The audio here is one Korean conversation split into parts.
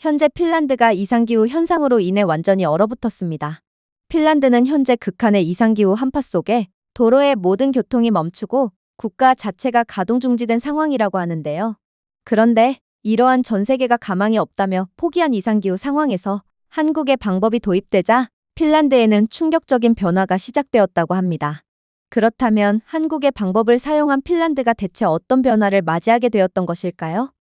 현재 핀란드가 이상기후 현상으로 인해 완전히 얼어붙었습니다. 핀란드는 현재 극한의 이상기후 한파 속에 도로의 모든 교통이 멈추고 국가 자체가 가동중지된 상황이라고 하는데요. 그런데 이러한 전 세계가 가망이 없다며 포기한 이상기후 상황에서 한국의 방법이 도입되자 핀란드에는 충격적인 변화가 시작되었다고 합니다. 그렇다면 한국의 방법을 사용한 핀란드가 대체 어떤 변화를 맞이하게 되었던 것일까요?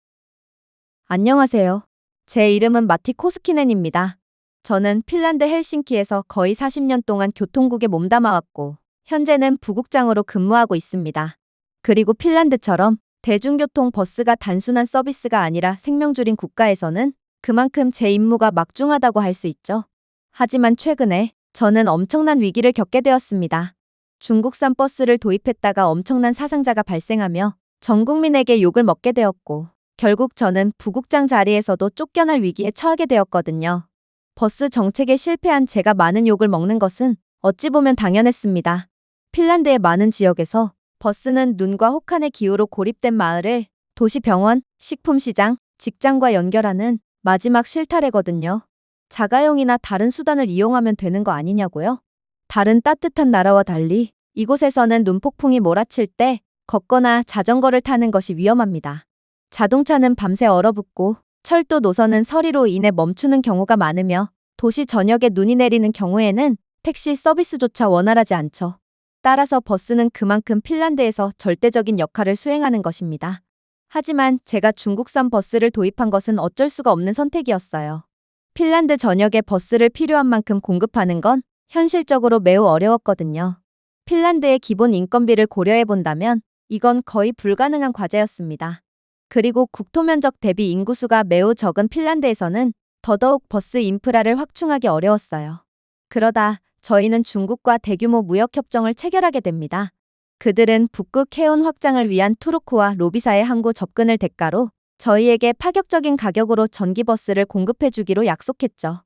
안녕하세요. 제 이름은 마티 코스키넨입니다. 저는 핀란드 헬싱키에서 거의 40년 동안 교통국에 몸담아왔고 현재는 부국장으로 근무하고 있습니다. 그리고 핀란드처럼 대중교통 버스가 단순한 서비스가 아니라 생명줄인 국가에서는 그만큼 제 임무가 막중하다고 할 수 있죠. 하지만 최근에 저는 엄청난 위기를 겪게 되었습니다. 중국산 버스를 도입했다가 엄청난 사상자가 발생하며 전 국민에게 욕을 먹게 되었고 결국 저는 부국장 자리에서도 쫓겨날 위기에 처하게 되었거든요. 버스 정책에 실패한 제가 많은 욕을 먹는 것은 어찌 보면 당연했습니다. 핀란드의 많은 지역에서 버스는 눈과 혹한의 기후로 고립된 마을을 도시병원, 식품시장, 직장과 연결하는 마지막 실타래거든요. 자가용이나 다른 수단을 이용하면 되는 거 아니냐고요? 다른 따뜻한 나라와 달리 이곳에서는 눈폭풍이 몰아칠 때 걷거나 자전거를 타는 것이 위험합니다. 자동차는 밤새 얼어붙고 철도 노선은 서리로 인해 멈추는 경우가 많으며 도시 전역에 눈이 내리는 경우에는 택시 서비스조차 원활하지 않죠. 따라서 버스는 그만큼 핀란드에서 절대적인 역할을 수행하는 것입니다. 하지만 제가 중국산 버스를 도입한 것은 어쩔 수가 없는 선택이었어요. 핀란드 전역에 버스를 필요한 만큼 공급하는 건 현실적으로 매우 어려웠거든요. 핀란드의 기본 인건비를 고려해 본다면 이건 거의 불가능한 과제였습니다. 그리고 국토 면적 대비 인구수가 매우 적은 핀란드에서는 더더욱 버스 인프라를 확충하기 어려웠어요. 그러다 저희는 중국과 대규모 무역 협정을 체결하게 됩니다. 그들은 북극 해운 확장을 위한 투르크와 로비사의 항구 접근을 대가로 저희에게 파격적인 가격으로 전기버스를 공급해주기로 약속했죠.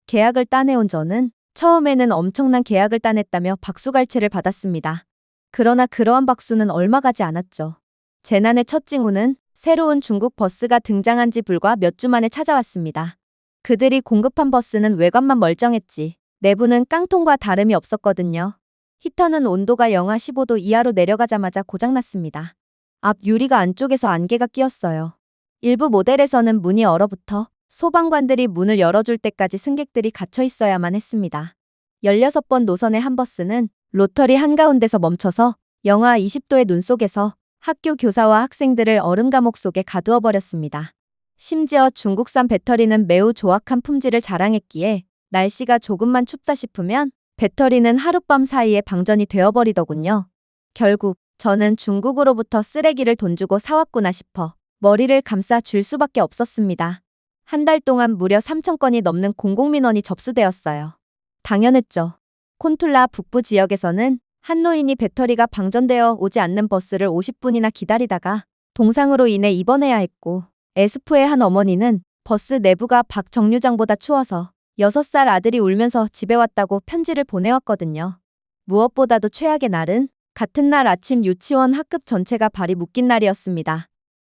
계약을 따내온 저는 처음에는 엄청난 계약을 따냈다며 박수갈채를 받았습니다. 그러나 그러한 박수는 얼마 가지 않았죠. 재난의 첫 징후는 새로운 중국 버스가 등장한 지 불과 몇 주 만에 찾아왔습니다. 그들이 공급한 버스는 외관만 멀쩡했지 내부는 깡통과 다름이 없었거든요. 히터는 온도가 영하 15도 이하로 내려가자마자 고장났습니다. 앞 유리가 안쪽에서 안개가 끼었어요. 일부 모델에서는 문이 얼어붙어 소방관들이 문을 열어줄 때까지 승객들이 갇혀 있어야만 했습니다. 16번 노선의 한 버스는 로터리 한가운데서 멈춰서 영하 20도의 눈 속에서 학교 교사와 학생들을 얼음 감옥 속에 가두어 버렸습니다. 심지어 중국산 배터리는 매우 조악한 품질을 자랑했기에 날씨가 조금만 춥다 싶으면 배터리는 하룻밤 사이에 방전이 되어버리더군요. 결국 저는 중국으로부터 쓰레기를 돈 주고 사왔구나 싶어 머리를 감싸 줄 수밖에 없었습니다. 한 달 동안 무려 3,000건이 넘는 공공민원이 접수되었어요. 당연했죠. 콘툴라 북부 지역에서는 한 노인이 배터리가 방전되어 오지 않는 버스를 50분이나 기다리다가 동상으로 인해 입원해야 했고 에스프의 한 어머니는 버스 내부가 박 정류장보다 추워서 6살 아들이 울면서 집에 왔다고 편지를 보내왔거든요. 무엇보다도 최악의 날은 같은 날 아침 유치원 학급 전체가 발이 묶인 날이었습니다.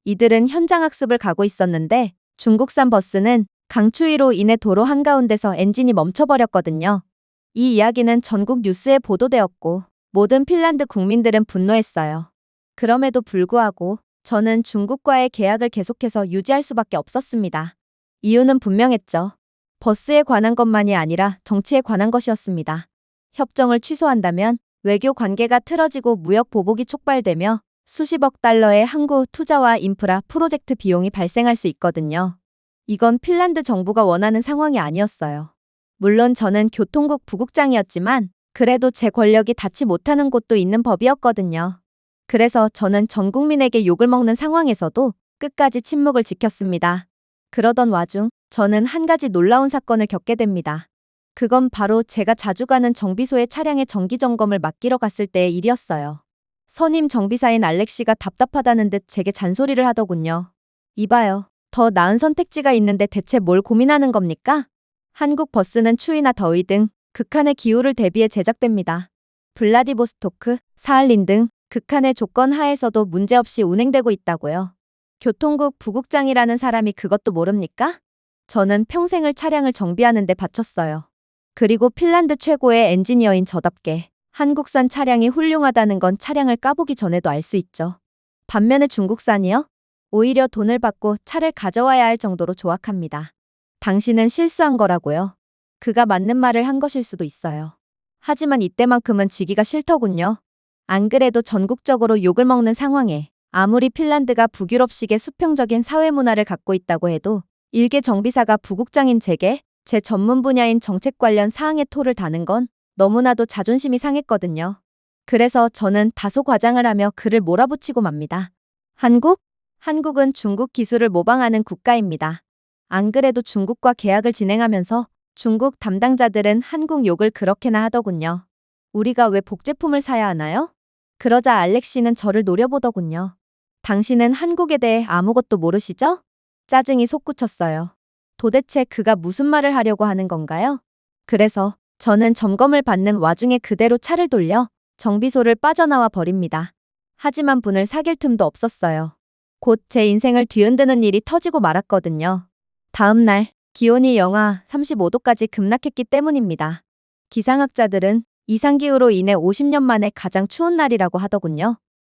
이들은 현장 학습을 가고 있었는데 중국산 버스는 강추위로 인해 도로 한가운데서 엔진이 멈춰버렸거든요. 이 이야기는 전국 뉴스에 보도되었고 모든 핀란드 국민들은 분노했어요. 그럼에도 불구하고 저는 중국과의 계약을 계속해서 유지할 수밖에 없었습니다. 이유는 분명했죠. 버스에 관한 것만이 아니라 정치에 관한 것이었습니다. 협정을 취소한다면 외교 관계가 틀어지고 무역 보복이 촉발되며 수십억 달러의 항구 투자와 인프라 프로젝트 비용이 발생할 수 있거든요. 이건 핀란드 정부가 원하는 상황이 아니었어요. 물론 저는 교통국 부국장이었지만 그래도 제 권력이 닿지 못하는 곳도 있는 법이었거든요. 그래서 저는 전 국민에게 욕을 먹는 상황에서도 끝까지 침묵을 지켰습니다. 그러던 와중 저는 한 가지 놀라운 사건을 겪게 됩니다. 그건 바로 제가 자주 가는 정비소의 차량의 정기 점검을 맡기러 갔을 때의 일이었어요. 선임 정비사인 알렉시가 답답하다는 듯 제게 잔소리를 하더군요. 이봐요. 더 나은 선택지가 있는데 대체 뭘 고민하는 겁니까? 한국 버스는 추위나 더위 등 극한의 기후를 대비해 제작됩니다. 블라디보스토크, 사할린 등 극한의 조건 하에서도 문제없이 운행되고 있다고요. 교통국 부국장이라는 사람이 그것도 모릅니까? 저는 평생을 차량을 정비하는 데 바쳤어요. 그리고 핀란드 최고의 엔지니어인 저답게 한국산 차량이 훌륭하다는 건 차량을 까보기 전에도 알 수 있죠. 반면에 중국산이요? 오히려 돈을 받고 차를 가져와야 할 정도로 조악합니다. 당신은 실수한 거라고요. 그가 맞는 말을 한 것일 수도 있어요. 하지만 이때만큼은 지기가 싫더군요. 안 그래도 전국적으로 욕을 먹는 상황에 아무리 핀란드가 북유럽식의 수평적인 사회 문화를 갖고 있다고 해도 일개 정비사가 부국장인 제게 제 전문 분야인 정책 관련 사항에 토를 다는 건 너무나도 자존심이 상했거든요. 그래서 저는 다소 과장을 하며 그를 몰아붙이고 맙니다. 한국은 중국 기술을 모방하는 국가입니다. 안 그래도 중국과 계약을 진행하면서 중국 담당자들은 한국 욕을 그렇게나 하더군요. 우리가 왜 복제품을 사야 하나요? 그러자 알렉시는 저를 노려보더군요. 당신은 한국에 대해 아무것도 모르시죠? 짜증이 솟구쳤어요. 도대체 그가 무슨 말을 하려고 하는 건가요? 그래서 저는 점검을 받는 와중에 그대로 차를 돌려 정비소를 빠져나와 버립니다. 하지만 분을 사귈 틈도 없었어요. 곧 제 인생을 뒤흔드는 일이 터지고 말았거든요. 다음 날 기온이 영하 35도까지 급락했기 때문입니다. 기상학자들은 이상기후로 인해 50년 만에 가장 추운 날이라고 하더군요.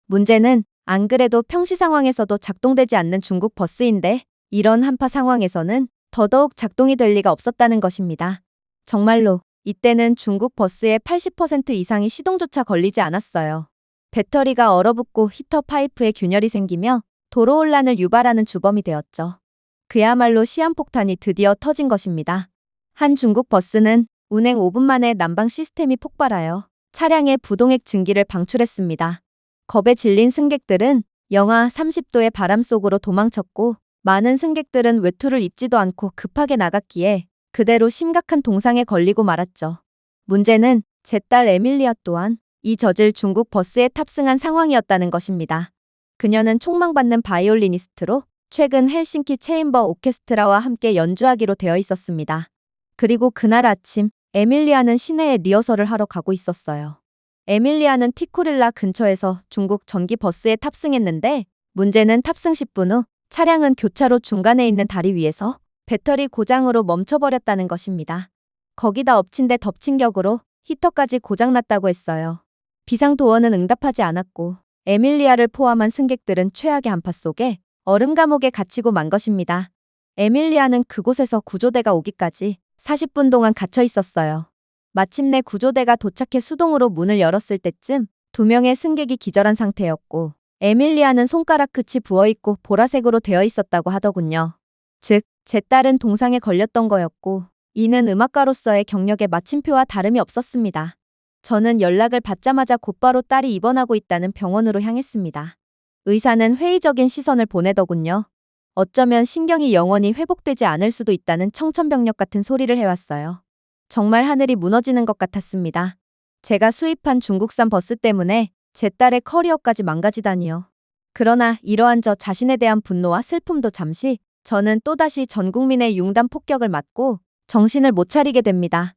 문제는 안 그래도 평시 상황에서도 작동되지 않는 중국 버스인데 이런 한파 상황에서는 더더욱 작동이 될 리가 없었다는 것입니다. 정말로 이때는 중국 버스의 80% 이상이 시동조차 걸리지 않았어요. 배터리가 얼어붙고 히터 파이프에 균열이 생기며 도로 혼란을 유발하는 주범이 되었죠. 그야말로 시한폭탄이 드디어 터진 것입니다. 한 중국 버스는 운행 5분 만에 난방 시스템이 폭발하여 차량의 부동액 증기를 방출했습니다. 겁에 질린 승객들은 영하 30도의 바람 속으로 도망쳤고 많은 승객들은 외투를 입지도 않고 급하게 나갔기에 그대로 심각한 동상에 걸리고 말았죠. 문제는 제 딸 에밀리아 또한 이 젖을 중국 버스에 탑승한 상황이었다는 것입니다. 그녀는 촉망받는 바이올리니스트로 최근 헬싱키 체인버 오케스트라와 함께 연주하기로 되어 있었습니다. 그리고 그날 아침 에밀리아는 시내에 리허설을 하러 가고 있었어요. 에밀리아는 티쿠릴라 근처에서 중국 전기 버스에 탑승했는데 문제는 탑승 10분 후 차량은 교차로 중간에 있는 다리 위에서 배터리 고장으로 멈춰버렸다는 것입니다. 거기다 엎친 데 덮친 격으로 히터까지 고장났다고 했어요. 비상도어는 응답하지 않았고 에밀리아를 포함한 승객들은 최악의 한파 속에 얼음 감옥에 갇히고 만 것입니다. 에밀리아는 그곳에서 구조대가 오기까지 40분 동안 갇혀 있었어요. 마침내 구조대가 도착해 수동으로 문을 열었을 때쯤 2명의 승객이 기절한 상태였고 에밀리아는 손가락 끝이 부어있고 보라색으로 되어 있었다고 하더군요. 즉, 제 딸은 동상에 걸렸던 거였고 이는 음악가로서의 경력의 마침표와 다름이 없었습니다. 저는 연락을 받자마자 곧바로 딸이 입원하고 있다는 병원으로 향했습니다. 의사는 회의적인 시선을 보내더군요. 어쩌면 신경이 영원히 회복되지 않을 수도 있다는 청천벽력 같은 소리를 해왔어요. 정말 하늘이 무너지는 것 같았습니다. 제가 수입한 중국산 버스 때문에 제 딸의 커리어까지 망가지다니요. 그러나 이러한 저 자신에 대한 분노와 슬픔도 잠시 저는 또다시 전 국민의 융단 폭격을 맞고 정신을 못 차리게 됩니다.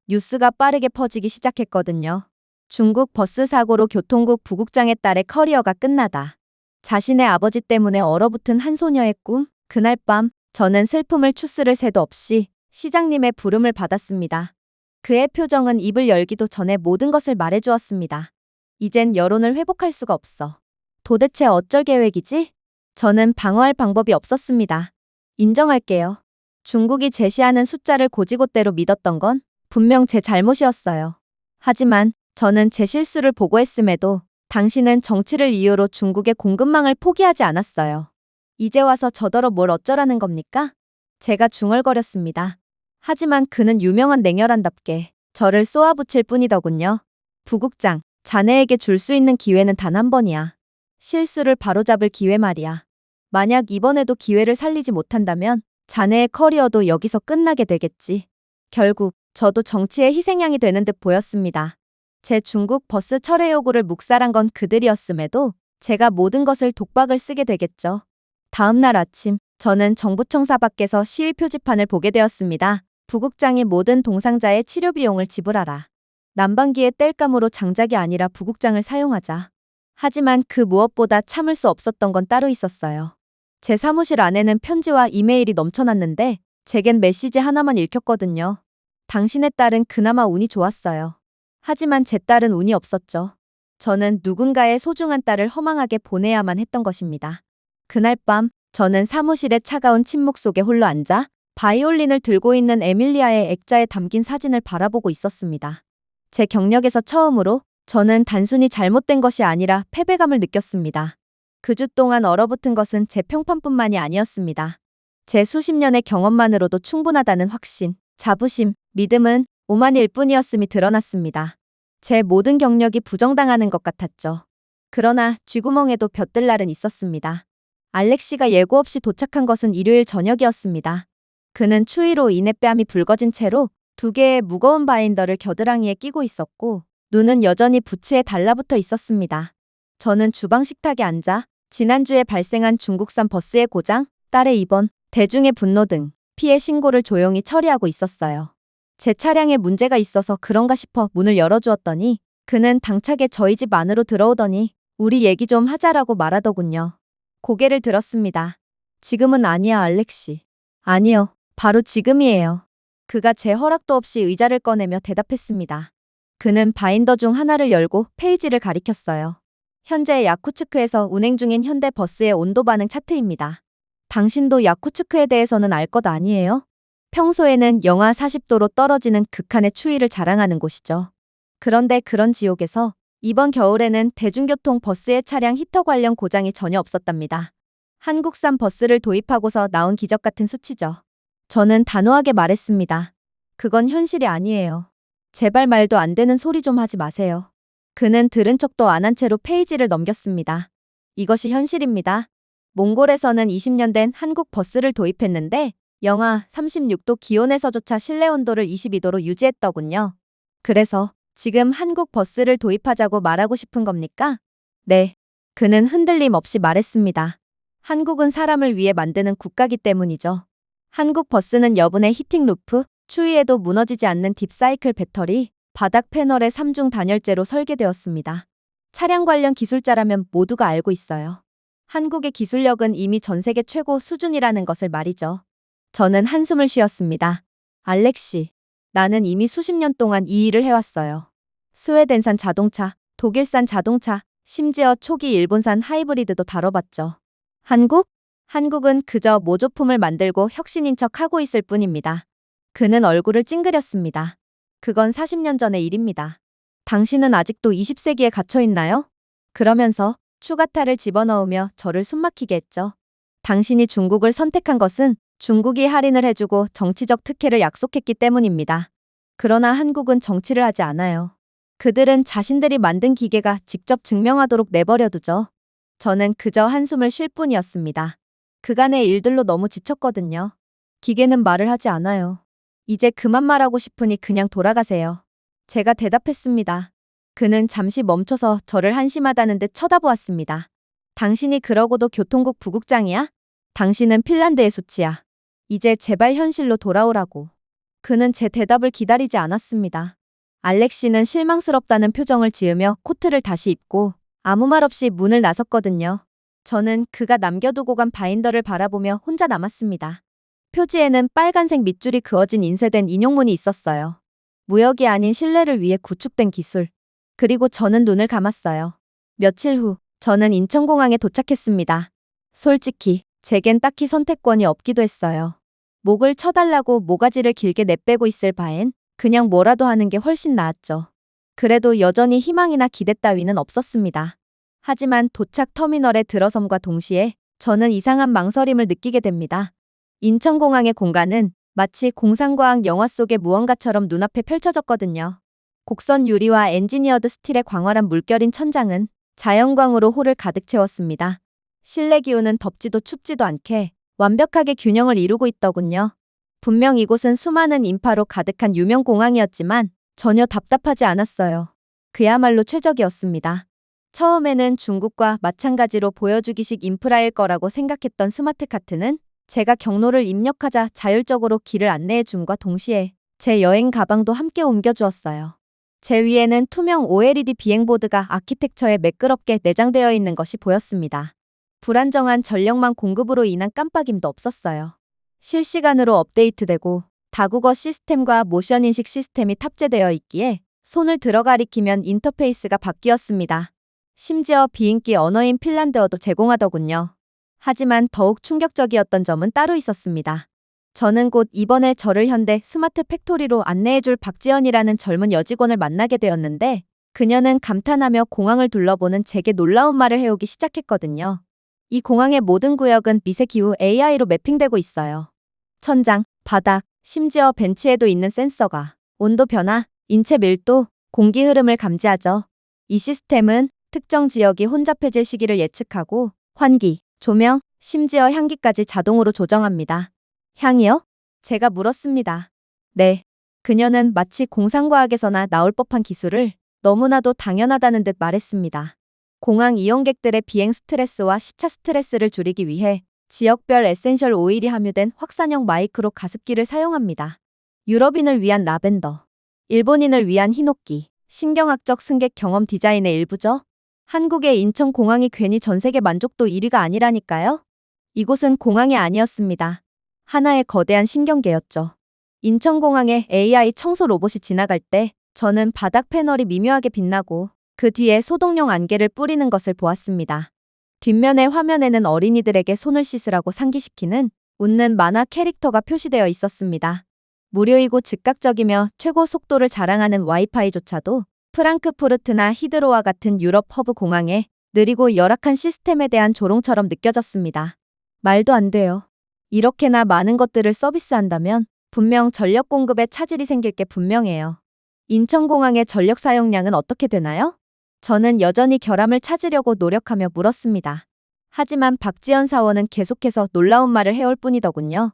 뉴스가 빠르게 퍼지기 시작했거든요. 중국 버스 사고로 교통국 부국장의 딸의 커리어가 끝나다. 자신의 아버지 때문에 얼어붙은 한 소녀의 꿈. 그날 밤 저는 슬픔을 추스를 새도 없이 시장님의 부름을 받았습니다. 그의 표정은 입을 열기도 전에 모든 것을 말해주었습니다. 이젠 여론을 회복할 수가 없어. 도대체 어쩔 계획이지? 저는 방어할 방법이 없었습니다. 인정할게요. 중국이 제시하는 숫자를 고지곳대로 믿었던 건 분명 제 잘못이었어요. 하지만 저는 제 실수를 보고했음에도 당신은 정치를 이유로 중국의 공급망을 포기하지 않았어요. 이제 와서 저더러 뭘 어쩌라는 겁니까? 제가 중얼거렸습니다. 하지만 그는 유명한 냉혈한답게 저를 쏘아붙일 뿐이더군요. 부국장, 자네에게 줄 수 있는 기회는 단 한 번이야. 실수를 바로잡을 기회 말이야. 만약 이번에도 기회를 살리지 못한다면 자네의 커리어도 여기서 끝나게 되겠지. 결국 저도 정치의 희생양이 되는 듯 보였습니다. 제 중국 버스 철회 요구를 묵살한 건 그들이었음에도 제가 모든 것을 독박을 쓰게 되겠죠. 다음 날 아침 저는 정부청사 밖에서 시위 표지판을 보게 되었습니다. 부국장이 모든 동상자의 치료 비용을 지불하라. 난방기의 땔감으로 장작이 아니라 부국장을 사용하자. 하지만 그 무엇보다 참을 수 없었던 건 따로 있었어요. 제 사무실 안에는 편지와 이메일이 넘쳐났는데 제겐 메시지 하나만 읽혔거든요. 당신의 딸은 그나마 운이 좋았어요. 하지만 제 딸은 운이 없었죠. 저는 누군가의 소중한 딸을 허망하게 보내야만 했던 것입니다. 그날 밤 저는 사무실의 차가운 침묵 속에 홀로 앉아 바이올린을 들고 있는 에밀리아의 액자에 담긴 사진을 바라보고 있었습니다. 제 경력에서 처음으로 저는 단순히 잘못된 것이 아니라 패배감을 느꼈습니다. 그 주 동안 얼어붙은 것은 제 평판뿐만이 아니었습니다. 제 수십 년의 경험만으로도 충분하다는 확신, 자부심, 믿음은 오만일 뿐이었음이 드러났습니다. 제 모든 경력이 부정당하는 것 같았죠. 그러나 쥐구멍에도 볕들 날은 있었습니다. 알렉시가 예고 없이 도착한 것은 일요일 저녁이었습니다. 그는 추위로 인해 뺨이 붉어진 채로 2개의 무거운 바인더를 겨드랑이에 끼고 있었고 눈은 여전히 부츠에 달라붙어 있었습니다. 저는 주방 식탁에 앉아 지난주에 발생한 중국산 버스의 고장, 딸의 입원, 대중의 분노 등 피해 신고를 조용히 처리하고 있었어요. 제 차량에 문제가 있어서 그런가 싶어 문을 열어주었더니 그는 당차게 저희 집 안으로 들어오더니 우리 얘기 좀 하자라고 말하더군요. 고개를 들었습니다. 지금은 아니야, 알렉시. 아니요, 바로 지금이에요. 그가 제 허락도 없이 의자를 꺼내며 대답했습니다. 그는 바인더 중 하나를 열고 페이지를 가리켰어요. 현재 야쿠츠크에서 운행 중인 현대 버스의 온도 반응 차트입니다. 당신도 야쿠츠크에 대해서는 알 것 아니에요? 평소에는 영하 40도로 떨어지는 극한의 추위를 자랑하는 곳이죠. 그런데 그런 지옥에서 이번 겨울에는 대중교통 버스의 차량 히터 관련 고장이 전혀 없었답니다. 한국산 버스를 도입하고서 나온 기적 같은 수치죠. 저는 단호하게 말했습니다. 그건 현실이 아니에요. 제발 말도 안 되는 소리 좀 하지 마세요. 그는 들은 척도 안 한 채로 페이지를 넘겼습니다. 이것이 현실입니다. 몽골에서는 20년 된 한국 버스를 도입했는데 영하 36도 기온에서조차 실내 온도를 22도로 유지했더군요. 그래서 지금 한국 버스를 도입하자고 말하고 싶은 겁니까? 네. 그는 흔들림 없이 말했습니다. 한국은 사람을 위해 만드는 국가기 때문이죠. 한국 버스는 여분의 히팅 루프, 추위에도 무너지지 않는 딥사이클 배터리, 바닥 패널의 3중 단열재로 설계되었습니다. 차량 관련 기술자라면 모두가 알고 있어요. 한국의 기술력은 이미 전 세계 최고 수준이라는 것을 말이죠. 저는 한숨을 쉬었습니다. 알렉시, 나는 이미 수십 년 동안 이 일을 해왔어요. 스웨덴산 자동차, 독일산 자동차, 심지어 초기 일본산 하이브리드도 다뤄봤죠. 한국은 그저 모조품을 만들고 혁신인 척 하고 있을 뿐입니다. 그는 얼굴을 찡그렸습니다. 그건 40년 전의 일입니다. 당신은 아직도 20세기에 갇혀 있나요? 그러면서 추가타를 집어넣으며 저를 숨막히게 했죠. 당신이 중국을 선택한 것은 중국이 할인을 해주고 정치적 특혜를 약속했기 때문입니다. 그러나 한국은 정치를 하지 않아요. 그들은 자신들이 만든 기계가 직접 증명하도록 내버려두죠. 저는 그저 한숨을 쉴 뿐이었습니다. 그간의 일들로 너무 지쳤거든요. 기계는 말을 하지 않아요. 이제 그만 말하고 싶으니 그냥 돌아가세요. 제가 대답했습니다. 그는 잠시 멈춰서 저를 한심하다는 듯 쳐다보았습니다. 당신이 그러고도 교통국 부국장이야? 당신은 핀란드의 수치야. 이제 제발 현실로 돌아오라고. 그는 제 대답을 기다리지 않았습니다. 알렉시는 실망스럽다는 표정을 지으며 코트를 다시 입고 아무 말 없이 문을 나섰거든요. 저는 그가 남겨두고 간 바인더를 바라보며 혼자 남았습니다. 표지에는 빨간색 밑줄이 그어진 인쇄된 인용문이 있었어요. 무역이 아닌 신뢰를 위해 구축된 기술. 그리고 저는 눈을 감았어요. 며칠 후 저는 인천공항에 도착했습니다. 솔직히 제겐 딱히 선택권이 없기도 했어요. 목을 쳐달라고 모가지를 길게 내빼고 있을 바엔 그냥 뭐라도 하는 게 훨씬 나았죠. 그래도 여전히 희망이나 기대 따위는 없었습니다. 하지만 도착 터미널에 들어섬과 동시에 저는 이상한 망설임을 느끼게 됩니다. 인천공항의 공간은 마치 공상과학 영화 속의 무언가처럼 눈앞에 펼쳐졌거든요. 곡선 유리와 엔지니어드 스틸의 광활한 물결인 천장은 자연광으로 홀을 가득 채웠습니다. 실내 기온은 덥지도 춥지도 않게 완벽하게 균형을 이루고 있더군요. 분명 이곳은 수많은 인파로 가득한 유명 공항이었지만 전혀 답답하지 않았어요. 그야말로 최적이었습니다. 처음에는 중국과 마찬가지로 보여주기식 인프라일 거라고 생각했던 스마트카트는 제가 경로를 입력하자 자율적으로 길을 안내해 줌과 동시에 제 여행 가방도 함께 옮겨주었어요. 제 위에는 투명 OLED 비행보드가 아키텍처에 매끄럽게 내장되어 있는 것이 보였습니다. 불안정한 전력망 공급으로 인한 깜빡임도 없었어요. 실시간으로 업데이트되고 다국어 시스템과 모션 인식 시스템이 탑재되어 있기에 손을 들어 가리키면 인터페이스가 바뀌었습니다. 심지어 비인기 언어인 핀란드어도 제공하더군요. 하지만 더욱 충격적이었던 점은 따로 있었습니다. 저는 곧 이번에 저를 현대 스마트 팩토리로 안내해줄 박지연이라는 젊은 여직원을 만나게 되었는데 그녀는 감탄하며 공항을 둘러보는 제게 놀라운 말을 해오기 시작했거든요. 이 공항의 모든 구역은 미세기후 AI로 매핑되고 있어요. 천장, 바닥, 심지어 벤치에도 있는 센서가 온도 변화, 인체 밀도, 공기 흐름을 감지하죠. 이 시스템은 특정 지역이 혼잡해질 시기를 예측하고 환기, 조명, 심지어 향기까지 자동으로 조정합니다. 향이요? 제가 물었습니다. 네. 그녀는 마치 공상과학에서나 나올 법한 기술을 너무나도 당연하다는 듯 말했습니다. 공항 이용객들의 비행 스트레스와 시차 스트레스를 줄이기 위해 지역별 에센셜 오일이 함유된 확산형 마이크로 가습기를 사용합니다. 유럽인을 위한 라벤더, 일본인을 위한 히노키, 신경학적 승객 경험 디자인의 일부죠. 한국의 인천공항이 괜히 전세계 만족도 1위가 아니라니까요. 이곳은 공항이 아니었습니다. 하나의 거대한 신경계였죠. 인천공항에 AI 청소 로봇이 지나갈 때 저는 바닥 패널이 미묘하게 빛나고 그 뒤에 소독용 안개를 뿌리는 것을 보았습니다. 뒷면의 화면에는 어린이들에게 손을 씻으라고 상기시키는 웃는 만화 캐릭터가 표시되어 있었습니다. 무료이고 즉각적이며 최고 속도를 자랑하는 와이파이조차도 프랑크푸르트나 히드로와 같은 유럽 허브 공항에 느리고 열악한 시스템에 대한 조롱처럼 느껴졌습니다. 말도 안 돼요. 이렇게나 많은 것들을 서비스한다면 분명 전력 공급에 차질이 생길 게 분명해요. 인천공항의 전력 사용량은 어떻게 되나요? 저는 여전히 결함을 찾으려고 노력하며 물었습니다. 하지만 박지연 사원은 계속해서 놀라운 말을 해올 뿐이더군요.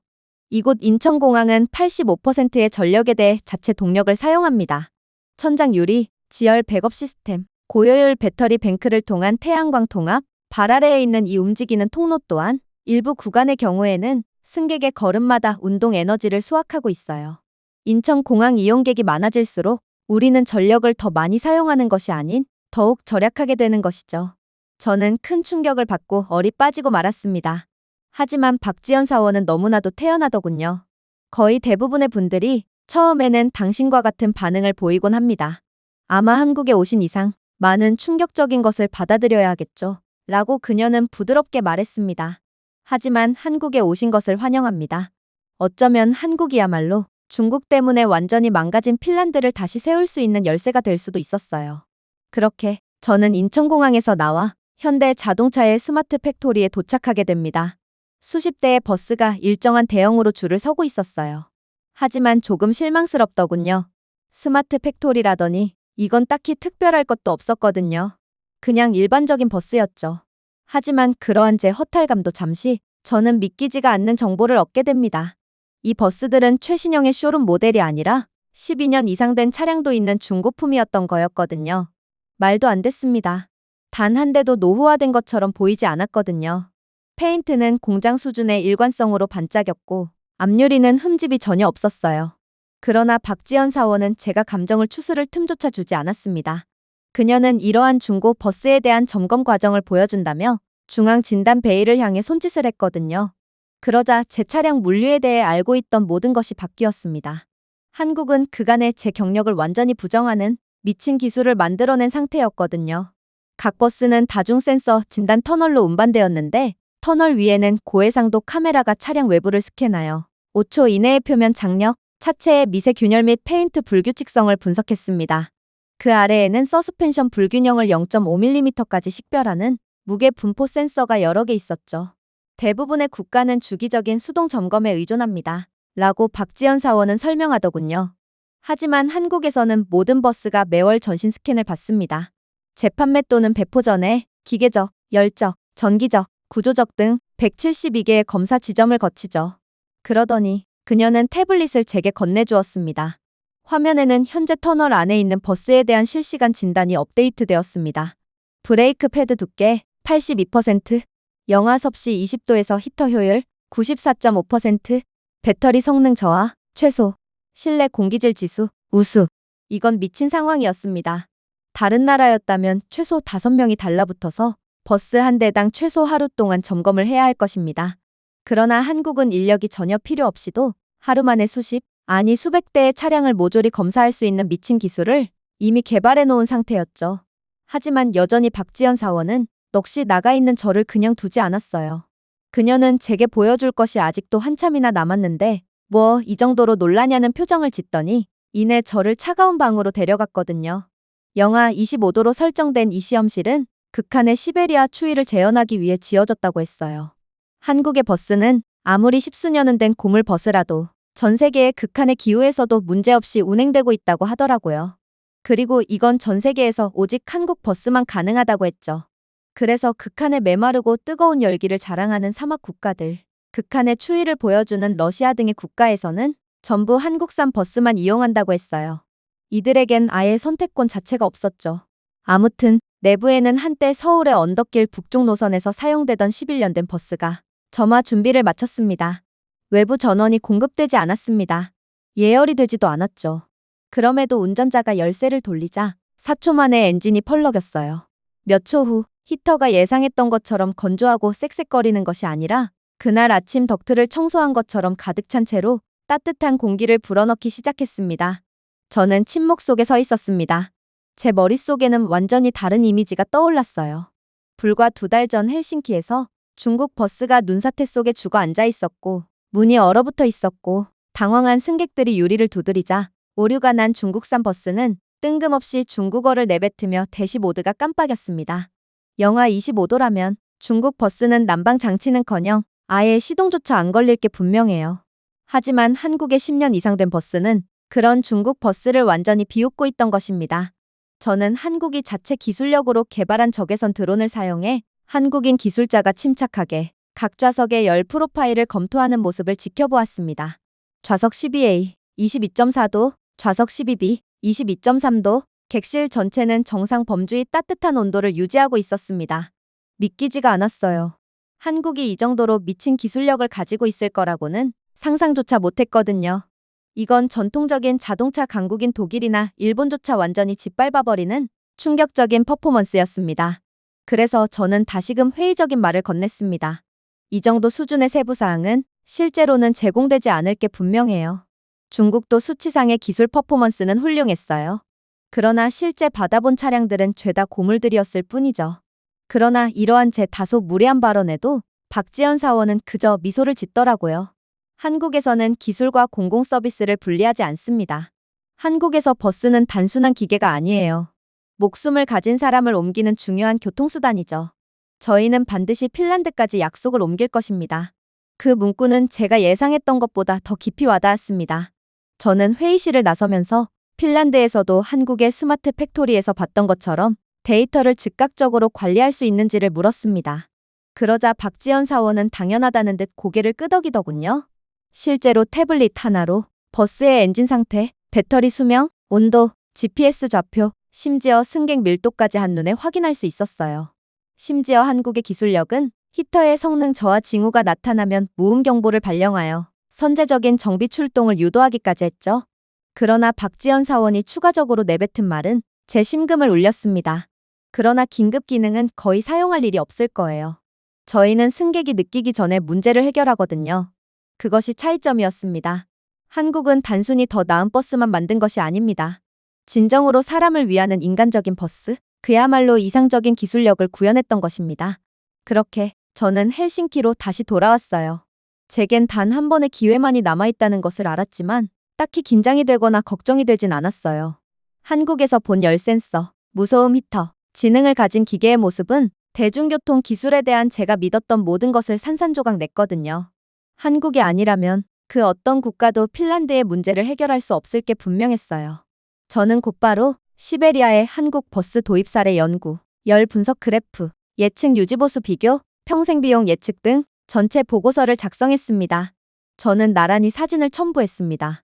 이곳 인천공항은 85%의 전력에 대해 자체 동력을 사용합니다. 천장 유리, 지열 백업 시스템, 고효율 배터리 뱅크를 통한 태양광 통합, 발 아래에 있는 이 움직이는 통로 또한 일부 구간의 경우에는 승객의 걸음마다 운동 에너지를 수확하고 있어요. 인천공항 이용객이 많아질수록 우리는 전력을 더 많이 사용하는 것이 아닌 더욱 절약하게 되는 것이죠. 저는 큰 충격을 받고 얼이 빠지고 말았습니다. 하지만 박지연 사원은 너무나도 태연하더군요. 거의 대부분의 분들이 처음에는 당신과 같은 반응을 보이곤 합니다. 아마 한국에 오신 이상 많은 충격적인 것을 받아들여야 하겠죠. 라고 그녀는 부드럽게 말했습니다. 하지만 한국에 오신 것을 환영합니다. 어쩌면 한국이야말로 중국 때문에 완전히 망가진 핀란드를 다시 세울 수 있는 열쇠가 될 수도 있었어요. 그렇게 저는 인천공항에서 나와 현대 자동차의 스마트 팩토리에 도착하게 됩니다. 수십 대의 버스가 일정한 대형으로 줄을 서고 있었어요. 하지만 조금 실망스럽더군요. 스마트 팩토리라더니 이건 딱히 특별할 것도 없었거든요. 그냥 일반적인 버스였죠. 하지만 그러한 제 허탈감도 잠시 저는 믿기지가 않는 정보를 얻게 됩니다. 이 버스들은 최신형의 쇼룸 모델이 아니라 12년 이상 된 차량도 있는 중고품이었던 거였거든요. 말도 안 됐습니다. 단 한 대도 노후화된 것처럼 보이지 않았거든요. 페인트는 공장 수준의 일관성으로 반짝였고 앞유리는 흠집이 전혀 없었어요. 그러나 박지연 사원은 제가 감정을 추스를 틈조차 주지 않았습니다. 그녀는 이러한 중고 버스에 대한 점검 과정을 보여준다며 중앙 진단 베일을 향해 손짓을 했거든요. 그러자 제 차량 물류에 대해 알고 있던 모든 것이 바뀌었습니다. 한국은 그간의 제 경력을 완전히 부정하는 미친 기술을 만들어낸 상태였거든요. 각 버스는 다중 센서 진단 터널로 운반되었는데 터널 위에는 고해상도 카메라가 차량 외부를 스캔하여 5초 이내의 표면 장력, 차체의 미세 균열 및 페인트 불규칙성을 분석했습니다. 그 아래에는 서스펜션 불균형을 0.5mm까지 식별하는 무게 분포 센서가 여러 개 있었죠. 대부분의 국가는 주기적인 수동 점검에 의존합니다. 라고 박지연 사원은 설명하더군요. 하지만 한국에서는 모든 버스가 매월 전신 스캔을 받습니다. 재판매 또는 배포 전에 기계적, 열적, 전기적, 구조적 등 172개의 검사 지점을 거치죠. 그러더니 그녀는 태블릿을 제게 건네주었습니다. 화면에는 현재 터널 안에 있는 버스에 대한 실시간 진단이 업데이트되었습니다. 브레이크 패드 두께 82%, 영하 섭씨 20도에서 히터 효율 94.5%, 배터리 성능 저하 최소, 실내 공기질 지수 우수. 이건 미친 상황이었습니다. 다른 나라였다면 최소 5명이 달라붙어서 버스 한 대당 최소 하루 동안 점검을 해야 할 것입니다. 그러나 한국은 인력이 전혀 필요 없이도 하루 만에 수십, 아니 수백 대의 차량을 모조리 검사할 수 있는 미친 기술을 이미 개발해 놓은 상태였죠. 하지만 여전히 박지연 사원은 넋이 나가 있는 저를 그냥 두지 않았어요. 그녀는 제게 보여줄 것이 아직도 한참이나 남았는데 뭐 이 정도로 놀라냐는 표정을 짓더니 이내 저를 차가운 방으로 데려갔거든요. 영하 25도로 설정된 이 시험실은 극한의 시베리아 추위를 재현하기 위해 지어졌다고 했어요. 한국의 버스는 아무리 십수년은 된 고물 버스라도 전 세계의 극한의 기후에서도 문제없이 운행되고 있다고 하더라고요. 그리고 이건 전 세계에서 오직 한국 버스만 가능하다고 했죠. 그래서 극한의 메마르고 뜨거운 열기를 자랑하는 사막 국가들, 극한의 추위를 보여주는 러시아 등의 국가에서는 전부 한국산 버스만 이용한다고 했어요. 이들에겐 아예 선택권 자체가 없었죠. 아무튼 내부에는 한때 서울의 언덕길 북쪽 노선에서 사용되던 11년 된 버스가 점화 준비를 마쳤습니다. 외부 전원이 공급되지 않았습니다. 예열이 되지도 않았죠. 그럼에도 운전자가 열쇠를 돌리자 4초 만에 엔진이 펄럭였어요. 몇 초 후 히터가 예상했던 것처럼 건조하고 쌕쌕거리는 것이 아니라 그날 아침 덕트를 청소한 것처럼 가득 찬 채로 따뜻한 공기를 불어넣기 시작했습니다. 저는 침묵 속에 서 있었습니다. 제 머릿속에는 완전히 다른 이미지가 떠올랐어요. 불과 2달 전 헬싱키에서 중국 버스가 눈사태 속에 죽어 앉아 있었고 문이 얼어붙어 있었고 당황한 승객들이 유리를 두드리자 오류가 난 중국산 버스는 뜬금없이 중국어를 내뱉으며 대시보드가 깜빡였습니다. 영하 25도라면 중국 버스는 난방 장치는커녕 아예 시동조차 안 걸릴 게 분명해요. 하지만 한국의 10년 이상 된 버스는 그런 중국 버스를 완전히 비웃고 있던 것입니다. 저는 한국이 자체 기술력으로 개발한 적외선 드론을 사용해 한국인 기술자가 침착하게 각 좌석의 열 프로파일을 검토하는 모습을 지켜보았습니다. 좌석 12A, 22.4도, 좌석 12B, 22.3도, 객실 전체는 정상 범주의 따뜻한 온도를 유지하고 있었습니다. 믿기지가 않았어요. 한국이 이 정도로 미친 기술력을 가지고 있을 거라고는 상상조차 못했거든요. 이건 전통적인 자동차 강국인 독일이나 일본조차 완전히 짓밟아버리는 충격적인 퍼포먼스였습니다. 그래서 저는 다시금 회의적인 말을 건넸습니다. 이 정도 수준의 세부사항은 실제로는 제공되지 않을 게 분명해요. 중국도 수치상의 기술 퍼포먼스는 훌륭했어요. 그러나 실제 받아본 차량들은 죄다 고물들이었을 뿐이죠. 그러나 이러한 제 다소 무례한 발언에도 박지연 사원은 그저 미소를 짓더라고요. 한국에서는 기술과 공공 서비스를 분리하지 않습니다. 한국에서 버스는 단순한 기계가 아니에요. 목숨을 가진 사람을 옮기는 중요한 교통수단이죠. 저희는 반드시 핀란드까지 약속을 옮길 것입니다. 그 문구는 제가 예상했던 것보다 더 깊이 와닿았습니다. 저는 회의실을 나서면서 핀란드에서도 한국의 스마트 팩토리에서 봤던 것처럼 데이터를 즉각적으로 관리할 수 있는지를 물었습니다. 그러자 박지연 사원은 당연하다는 듯 고개를 끄덕이더군요. 실제로 태블릿 하나로 버스의 엔진 상태, 배터리 수명, 온도, GPS 좌표, 심지어 승객 밀도까지 한눈에 확인할 수 있었어요. 심지어 한국의 기술력은 히터의 성능 저하 징후가 나타나면 무음 경보를 발령하여 선제적인 정비 출동을 유도하기까지 했죠. 그러나 박지연 사원이 추가적으로 내뱉은 말은 제 심금을 울렸습니다. 그러나 긴급 기능은 거의 사용할 일이 없을 거예요. 저희는 승객이 느끼기 전에 문제를 해결하거든요. 그것이 차이점이었습니다. 한국은 단순히 더 나은 버스만 만든 것이 아닙니다. 진정으로 사람을 위하는 인간적인 버스, 그야말로 이상적인 기술력을 구현했던 것입니다. 그렇게 저는 헬싱키로 다시 돌아왔어요. 제겐 단 한 번의 기회만이 남아있다는 것을 알았지만 딱히 긴장이 되거나 걱정이 되진 않았어요. 한국에서 본 열 센서, 무소음 히터, 지능을 가진 기계의 모습은 대중교통 기술에 대한 제가 믿었던 모든 것을 산산조각 냈거든요. 한국이 아니라면 그 어떤 국가도 핀란드의 문제를 해결할 수 없을 게 분명했어요. 저는 곧바로 시베리아의 한국 버스 도입 사례 연구, 열 분석 그래프, 예측 유지보수 비교, 평생비용 예측 등 전체 보고서를 작성했습니다. 저는 나란히 사진을 첨부했습니다.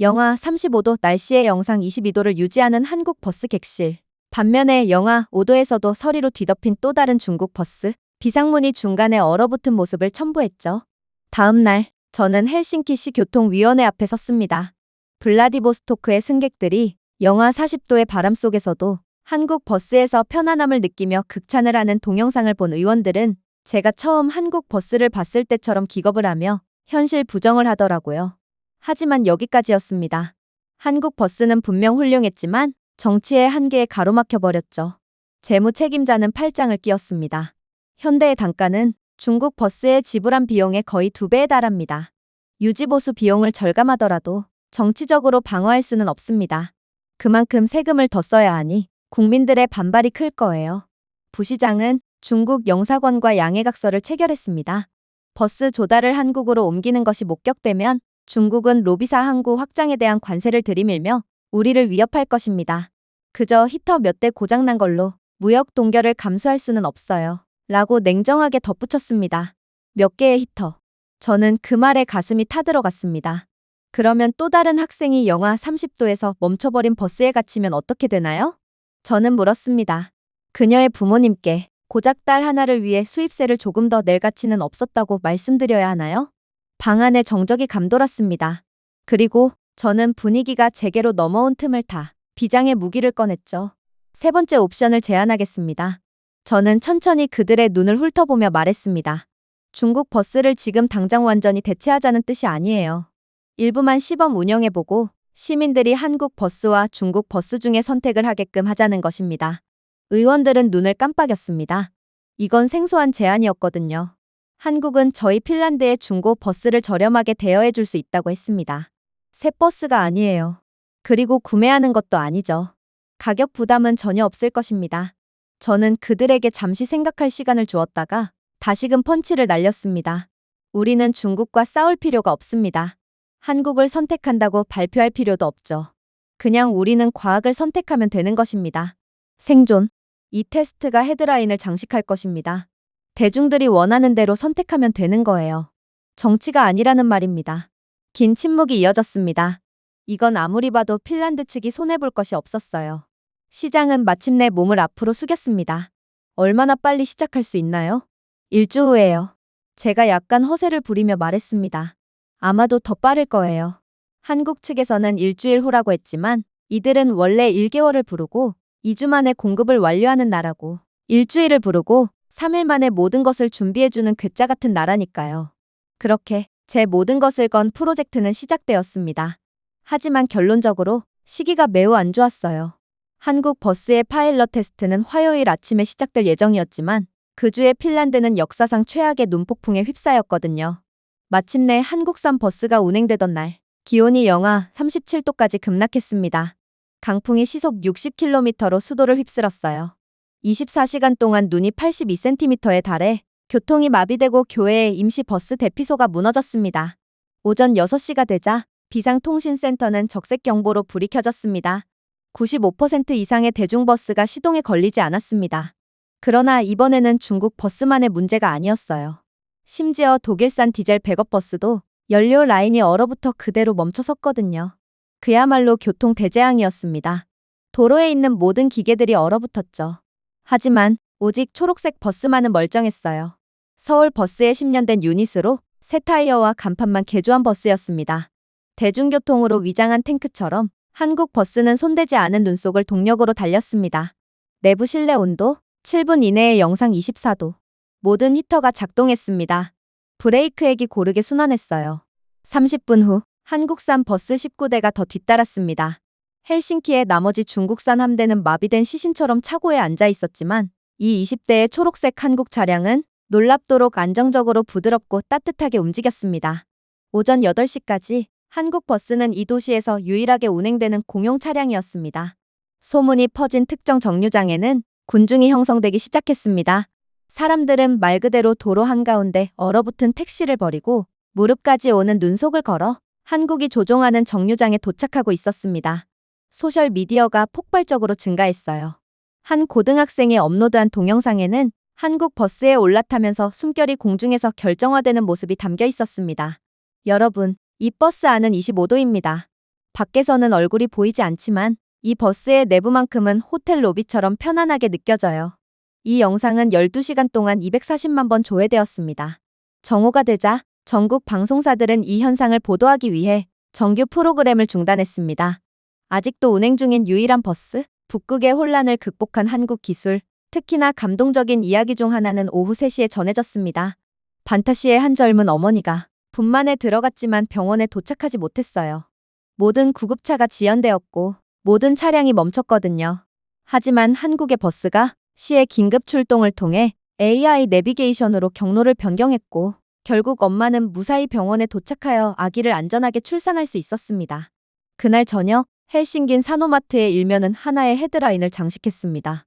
영하 35도 날씨의 영상 22도를 유지하는 한국 버스 객실. 반면에 영하 5도에서도 서리로 뒤덮인 또 다른 중국 버스, 비상문이 중간에 얼어붙은 모습을 첨부했죠. 다음 날, 저는 헬싱키시 교통위원회 앞에 섰습니다. 블라디보스토크의 승객들이 영하 40도의 바람 속에서도 한국 버스에서 편안함을 느끼며 극찬을 하는 동영상을 본 의원들은 제가 처음 한국 버스를 봤을 때처럼 기겁을 하며 현실 부정을 하더라고요. 하지만 여기까지였습니다. 한국 버스는 분명 훌륭했지만 정치의 한계에 가로막혀 버렸죠. 재무 책임자는 팔짱을 끼웠습니다. 현대의 단가는 중국 버스에 지불한 비용의 거의 2배에 달합니다. 유지보수 비용을 절감하더라도 정치적으로 방어할 수는 없습니다. 그만큼 세금을 더 써야 하니 국민들의 반발이 클 거예요. 부시장은 중국 영사관과 양해각서를 체결했습니다. 버스 조달을 한국으로 옮기는 것이 목격되면 중국은 로비사 항구 확장에 대한 관세를 들이밀며 우리를 위협할 것입니다. 그저 히터 몇 대 고장난 걸로 무역 동결을 감수할 수는 없어요. 라고 냉정하게 덧붙였습니다. 몇 개의 히터. 저는 그 말에 가슴이 타들어갔습니다. 그러면 또 다른 학생이 영하 30도에서 멈춰버린 버스에 갇히면 어떻게 되나요? 저는 물었습니다. 그녀의 부모님께 고작 딸 하나를 위해 수입세를 조금 더 낼 가치는 없었다고 말씀드려야 하나요? 방안에 정적이 감돌았습니다. 그리고 저는 분위기가 제게로 넘어온 틈을 타 비장의 무기를 꺼냈죠. 세 번째 옵션을 제안하겠습니다. 저는 천천히 그들의 눈을 훑어보며 말했습니다. 중국 버스를 지금 당장 완전히 대체하자는 뜻이 아니에요. 일부만 시범 운영해보고 시민들이 한국 버스와 중국 버스 중에 선택을 하게끔 하자는 것입니다. 의원들은 눈을 깜빡였습니다. 이건 생소한 제안이었거든요. 한국은 저희 핀란드의 중고 버스를 저렴하게 대여해 줄 수 있다고 했습니다. 새 버스가 아니에요. 그리고 구매하는 것도 아니죠. 가격 부담은 전혀 없을 것입니다. 저는 그들에게 잠시 생각할 시간을 주었다가 다시금 펀치를 날렸습니다. 우리는 중국과 싸울 필요가 없습니다. 한국을 선택한다고 발표할 필요도 없죠. 그냥 우리는 과학을 선택하면 되는 것입니다. 생존. 이 테스트가 헤드라인을 장식할 것입니다. 대중들이 원하는 대로 선택하면 되는 거예요. 정치가 아니라는 말입니다. 긴 침묵이 이어졌습니다. 이건 아무리 봐도 핀란드 측이 손해볼 것이 없었어요. 시장은 마침내 몸을 앞으로 숙였습니다. 얼마나 빨리 시작할 수 있나요? 일주 후에요. 제가 약간 허세를 부리며 말했습니다. 아마도 더 빠를 거예요. 한국 측에서는 일주일 후라고 했지만 이들은 원래 1개월을 부르고 2주 만에 공급을 완료하는 나라고 일주일을 부르고 3일 만에 모든 것을 준비해주는 괴짜 같은 나라니까요. 그렇게 제 모든 것을 건 프로젝트는 시작되었습니다. 하지만 결론적으로 시기가 매우 안 좋았어요. 한국 버스의 파일럿 테스트는 화요일 아침에 시작될 예정이었지만 그 주에 핀란드는 역사상 최악의 눈폭풍에 휩싸였거든요. 마침내 한국산 버스가 운행되던 날, 기온이 영하 37도까지 급락했습니다. 강풍이 시속 60km로 수도를 휩쓸었어요. 24시간 동안 눈이 82cm에 달해 교통이 마비되고 교외의 임시 버스 대피소가 무너졌습니다. 오전 6시가 되자 비상통신센터는 적색 경보로 불이 켜졌습니다. 95% 이상의 대중버스가 시동에 걸리지 않았습니다. 그러나 이번에는 중국 버스만의 문제가 아니었어요. 심지어 독일산 디젤 백업 버스도 연료 라인이 얼어붙어 그대로 멈춰섰거든요. 그야말로 교통 대재앙이었습니다. 도로에 있는 모든 기계들이 얼어붙었죠. 하지만 오직 초록색 버스만은 멀쩡했어요. 서울 버스의 10년 된 유닛으로 새 타이어와 간판만 개조한 버스였습니다. 대중교통으로 위장한 탱크처럼 한국 버스는 손대지 않은 눈 속을 동력으로 달렸습니다. 내부 실내 온도 7분 이내에 영상 24도. 모든 히터가 작동했습니다. 브레이크액이 고르게 순환했어요. 30분 후 한국산 버스 19대가 더 뒤따랐습니다. 헬싱키의 나머지 중국산 함대는 마비된 시신처럼 차고에 앉아 있었지만 이 20대의 초록색 한국 차량은 놀랍도록 안정적으로 부드럽고 따뜻하게 움직였습니다. 오전 8시까지 한국 버스는 이 도시에서 유일하게 운행되는 공용 차량이었습니다. 소문이 퍼진 특정 정류장에는 군중이 형성되기 시작했습니다. 사람들은 말 그대로 도로 한가운데 얼어붙은 택시를 버리고 무릎까지 오는 눈속을 걸어 한국이 조종하는 정류장에 도착하고 있었습니다. 소셜미디어가 폭발적으로 증가했어요. 한 고등학생이 업로드한 동영상에는 한국 버스에 올라타면서 숨결이 공중에서 결정화되는 모습이 담겨 있었습니다. 여러분, 이 버스 안은 25도입니다. 밖에서는 얼굴이 보이지 않지만 이 버스의 내부만큼은 호텔 로비처럼 편안하게 느껴져요. 이 영상은 12시간 동안 240만 번 조회되었습니다. 정오가 되자 전국 방송사들은 이 현상을 보도하기 위해 정규 프로그램을 중단했습니다. 아직도 운행 중인 유일한 버스, 북극의 혼란을 극복한 한국 기술, 특히나 감동적인 이야기 중 하나는 오후 3시에 전해졌습니다. 반타시의 한 젊은 어머니가 분만에 들어갔지만 병원에 도착하지 못했어요. 모든 구급차가 지연되었고 모든 차량이 멈췄거든요. 하지만 한국의 버스가 시의 긴급 출동을 통해 AI 내비게이션으로 경로를 변경했고 결국 엄마는 무사히 병원에 도착하여 아기를 안전하게 출산할 수 있었습니다. 그날 저녁 헬싱긴 사노마트의 일면은 하나의 헤드라인을 장식했습니다.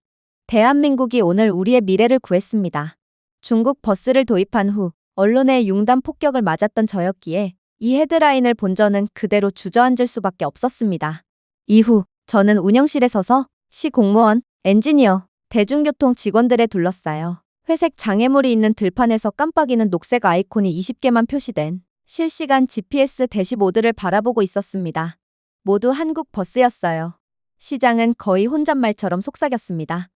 대한민국이 오늘 우리의 미래를 구했습니다. 중국 버스를 도입한 후 언론의 융단 폭격을 맞았던 저였기에 이 헤드라인을 본 저는 그대로 주저앉을 수밖에 없었습니다. 이후 저는 운영실에 서서 시 공무원, 엔지니어, 대중교통 직원들에 둘러싸여 회색 장애물이 있는 들판에서 깜빡이는 녹색 아이콘이 20개만 표시된 실시간 GPS 대시보드를 바라보고 있었습니다. 모두 한국 버스였어요. 시장은 거의 혼잣말처럼 속삭였습니다.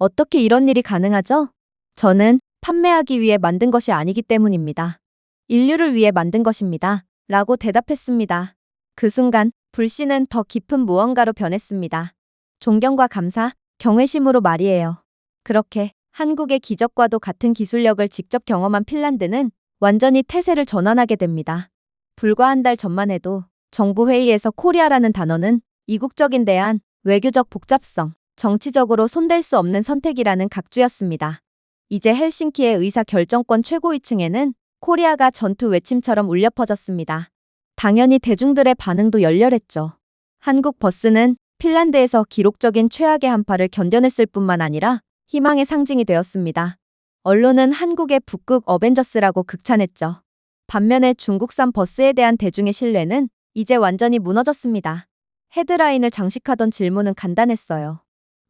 어떻게 이런 일이 가능하죠? 저는 판매하기 위해 만든 것이 아니기 때문입니다. 인류를 위해 만든 것입니다. 라고 대답했습니다. 그 순간 불씨는 더 깊은 무언가로 변했습니다. 존경과 감사, 경외심으로 말이에요. 그렇게 한국의 기적과도 같은 기술력을 직접 경험한 핀란드는 완전히 태세를 전환하게 됩니다. 불과 한 달 전만 해도 정부 회의에서 코리아라는 단어는 이국적인 대안, 외교적 복잡성, 정치적으로 손댈 수 없는 선택이라는 각주였습니다. 이제 헬싱키의 의사 결정권 최고위층에는 코리아가 전투 외침처럼 울려 퍼졌습니다. 당연히 대중들의 반응도 열렬했죠. 한국 버스는 핀란드에서 기록적인 최악의 한파를 견뎌냈을 뿐만 아니라 희망의 상징이 되었습니다. 언론은 한국의 북극 어벤져스라고 극찬했죠. 반면에 중국산 버스에 대한 대중의 신뢰는 이제 완전히 무너졌습니다. 헤드라인을 장식하던 질문은 간단했어요.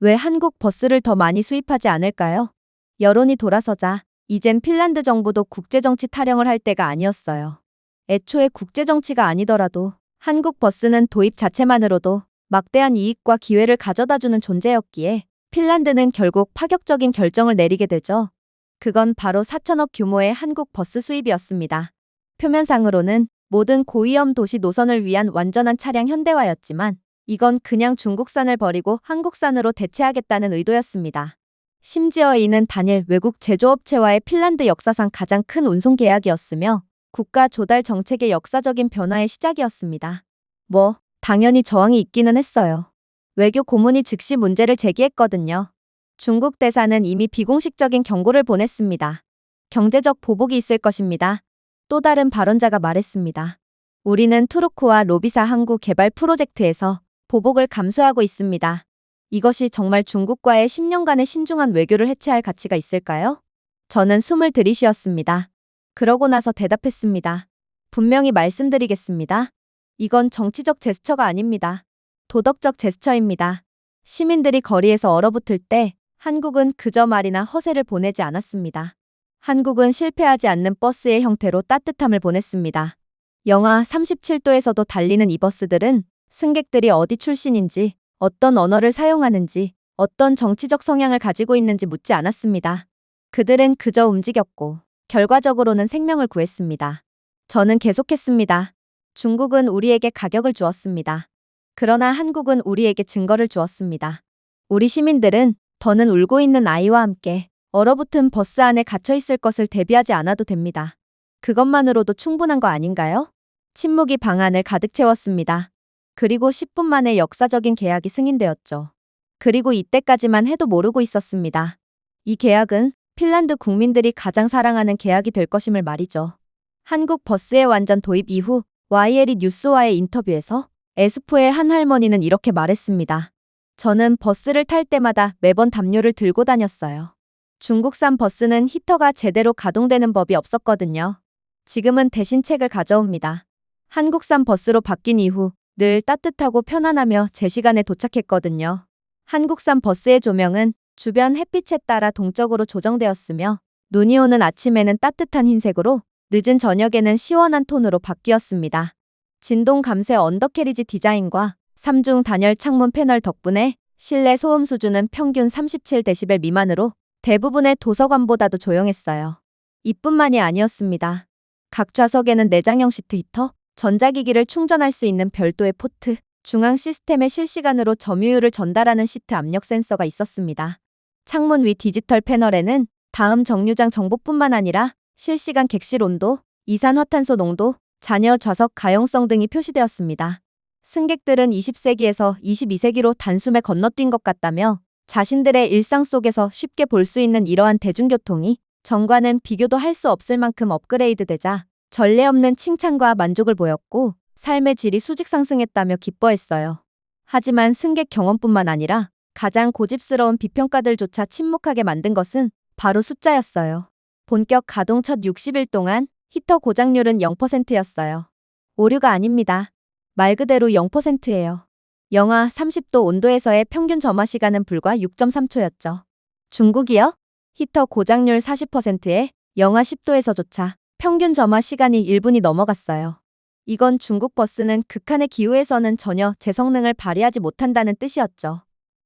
왜 한국 버스를 더 많이 수입하지 않을까요? 여론이 돌아서자 이젠 핀란드 정부도 국제정치 타령을 할 때가 아니었어요. 애초에 국제정치가 아니더라도 한국 버스는 도입 자체만으로도 막대한 이익과 기회를 가져다주는 존재였기에 핀란드는 결국 파격적인 결정을 내리게 되죠. 그건 바로 4천억 규모의 한국 버스 수입이었습니다. 표면상으로는 모든 고위험 도시 노선을 위한 완전한 차량 현대화였지만 이건 그냥 중국산을 버리고 한국산으로 대체하겠다는 의도였습니다. 심지어 이는 단일 외국 제조업체와의 핀란드 역사상 가장 큰 운송 계약이었으며 국가 조달 정책의 역사적인 변화의 시작이었습니다. 당연히 저항이 있기는 했어요. 외교 고문이 즉시 문제를 제기했거든요. 중국 대사는 이미 비공식적인 경고를 보냈습니다. 경제적 보복이 있을 것입니다. 또 다른 발언자가 말했습니다. 우리는 투르크와 로비사 항구 개발 프로젝트에서 보복을 감수하고 있습니다. 이것이 정말 중국과의 10년간의 신중한 외교를 해체할 가치가 있을까요? 저는 숨을 들이쉬었습니다. 그러고 나서 대답했습니다. 분명히 말씀드리겠습니다. 이건 정치적 제스처가 아닙니다. 도덕적 제스처입니다. 시민들이 거리에서 얼어붙을 때 한국은 그저 말이나 허세를 보내지 않았습니다. 한국은 실패하지 않는 버스의 형태로 따뜻함을 보냈습니다. 영하 37도에서도 달리는 이 버스들은 승객들이 어디 출신인지, 어떤 언어를 사용하는지, 어떤 정치적 성향을 가지고 있는지 묻지 않았습니다. 그들은 그저 움직였고 결과적으로는 생명을 구했습니다. 저는 계속했습니다. 중국은 우리에게 가격을 주었습니다. 그러나 한국은 우리에게 증거를 주었습니다. 우리 시민들은 더는 울고 있는 아이와 함께 얼어붙은 버스 안에 갇혀 있을 것을 대비하지 않아도 됩니다. 그것만으로도 충분한 거 아닌가요? 침묵이 방안을 가득 채웠습니다. 그리고 10분 만에 역사적인 계약이 승인되었죠. 그리고 이때까지만 해도 모르고 있었습니다. 이 계약은 핀란드 국민들이 가장 사랑하는 계약이 될 것임을 말이죠. 한국 버스의 완전 도입 이후 YLE 뉴스와의 인터뷰에서 에스프의 한 할머니는 이렇게 말했습니다. 저는 버스를 탈 때마다 매번 담요를 들고 다녔어요. 중국산 버스는 히터가 제대로 가동되는 법이 없었거든요. 지금은 대신 책을 가져옵니다. 한국산 버스로 바뀐 이후 늘 따뜻하고 편안하며 제 시간에 도착했거든요. 한국산 버스의 조명은 주변 햇빛에 따라 동적으로 조정되었으며 눈이 오는 아침에는 따뜻한 흰색으로 늦은 저녁에는 시원한 톤으로 바뀌었습니다. 진동 감쇄 언더캐리지 디자인과 3중 단열 창문 패널 덕분에 실내 소음 수준은 평균 37데시벨 미만으로 대부분의 도서관보다도 조용했어요. 이뿐만이 아니었습니다. 각 좌석에는 내장형 시트 히터, 전자기기를 충전할 수 있는 별도의 포트, 중앙 시스템에 실시간으로 점유율을 전달하는 시트 압력 센서가 있었습니다. 창문 위 디지털 패널에는 다음 정류장 정보뿐만 아니라 실시간 객실 온도, 이산화탄소 농도, 잔여 좌석 가용성 등이 표시되었습니다. 승객들은 20세기에서 22세기로 단숨에 건너뛴 것 같다며 자신들의 일상 속에서 쉽게 볼 수 있는 이러한 대중교통이 전과는 비교도 할 수 없을 만큼 업그레이드되자 전례 없는 칭찬과 만족을 보였고 삶의 질이 수직 상승했다며 기뻐했어요. 하지만 승객 경험뿐만 아니라 가장 고집스러운 비평가들조차 침묵하게 만든 것은 바로 숫자였어요. 본격 가동 첫 60일 동안 히터 고장률은 0%였어요. 오류가 아닙니다. 말 그대로 0%예요. 영하 30도 온도에서의 평균 점화 시간은 불과 6.3초였죠. 중국이요? 히터 고장률 40%에 영하 10도에서조차 평균 점화 시간이 1분이 넘어갔어요. 이건 중국 버스는 극한의 기후에서는 전혀 제 성능을 발휘하지 못한다는 뜻이었죠.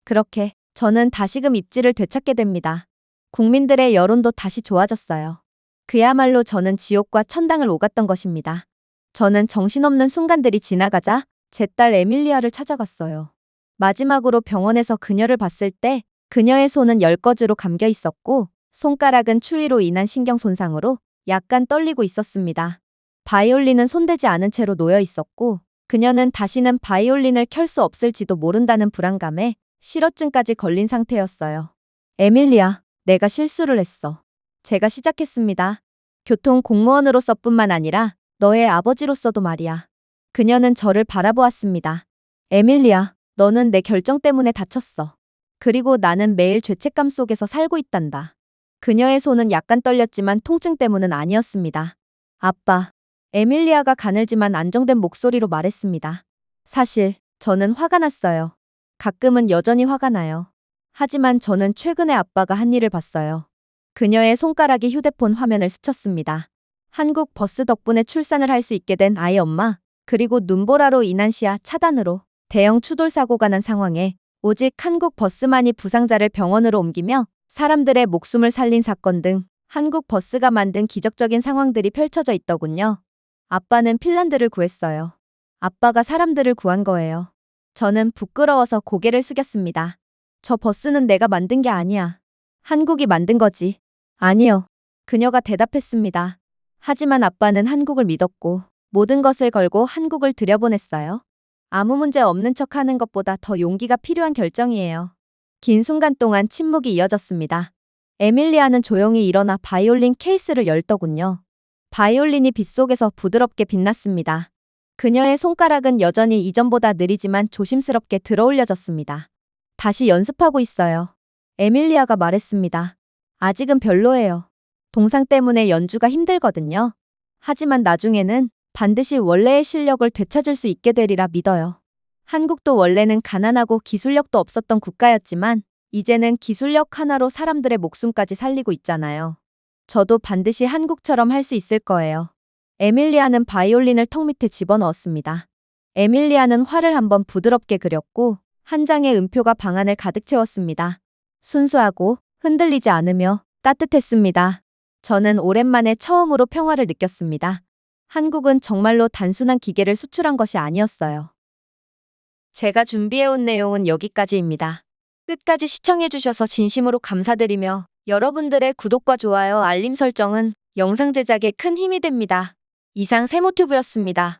그렇게 저는 다시금 입지를 되찾게 됩니다. 국민들의 여론도 다시 좋아졌어요. 그야말로 저는 지옥과 천당을 오갔던 것입니다. 저는 정신없는 순간들이 지나가자 제 딸 에밀리아를 찾아갔어요. 마지막으로 병원에서 그녀를 봤을 때 그녀의 손은 열거즈로 감겨 있었고 손가락은 추위로 인한 신경 손상으로 약간 떨리고 있었습니다. 바이올린은 손대지 않은 채로 놓여 있었고 그녀는 다시는 바이올린을 켤 수 없을지도 모른다는 불안감에 실어증까지 걸린 상태였어요. 에밀리아, 내가 실수를 했어. 제가 시작했습니다. 교통 공무원으로서뿐만 아니라 너의 아버지로서도 말이야. 그녀는 저를 바라보았습니다. 에밀리아, 너는 내 결정 때문에 다쳤어. 그리고 나는 매일 죄책감 속에서 살고 있단다. 그녀의 손은 약간 떨렸지만 통증 때문은 아니었습니다. 아빠, 에밀리아가 가늘지만 안정된 목소리로 말했습니다. 사실 저는 화가 났어요. 가끔은 여전히 화가 나요. 하지만 저는 최근에 아빠가 한 일을 봤어요. 그녀의 손가락이 휴대폰 화면을 스쳤습니다. 한국 버스 덕분에 출산을 할 수 있게 된 아이 엄마, 그리고 눈보라로 인한 시야 차단으로 대형 추돌 사고가 난 상황에 오직 한국 버스만이 부상자를 병원으로 옮기며 사람들의 목숨을 살린 사건 등 한국 버스가 만든 기적적인 상황들이 펼쳐져 있더군요. 아빠는 핀란드를 구했어요. 아빠가 사람들을 구한 거예요. 저는 부끄러워서 고개를 숙였습니다. 저 버스는 내가 만든 게 아니야. 한국이 만든 거지. 아니요. 그녀가 대답했습니다. 하지만 아빠는 한국을 믿었고 모든 것을 걸고 한국을 들여보냈어요. 아무 문제 없는 척 하는 것보다 더 용기가 필요한 결정이에요. 긴 순간 동안 침묵이 이어졌습니다. 에밀리아는 조용히 일어나 바이올린 케이스를 열더군요. 바이올린이 빛 속에서 부드럽게 빛났습니다. 그녀의 손가락은 여전히 이전보다 느리지만 조심스럽게 들어올려졌습니다. 다시 연습하고 있어요. 에밀리아가 말했습니다. 아직은 별로예요. 동상 때문에 연주가 힘들거든요. 하지만 나중에는 반드시 원래의 실력을 되찾을 수 있게 되리라 믿어요. 한국도 원래는 가난하고 기술력도 없었던 국가였지만 이제는 기술력 하나로 사람들의 목숨까지 살리고 있잖아요. 저도 반드시 한국처럼 할 수 있을 거예요. 에밀리아는 바이올린을 턱 밑에 집어넣었습니다. 에밀리아는 활을 한번 부드럽게 그렸고 한 장의 음표가 방안을 가득 채웠습니다. 순수하고 흔들리지 않으며 따뜻했습니다. 저는 오랜만에 처음으로 평화를 느꼈습니다. 한국은 정말로 단순한 기계를 수출한 것이 아니었어요. 제가 준비해온 내용은 여기까지입니다. 끝까지 시청해주셔서 진심으로 감사드리며 여러분들의 구독과 좋아요, 알림 설정은 영상 제작에 큰 힘이 됩니다. 이상 세모튜브였습니다.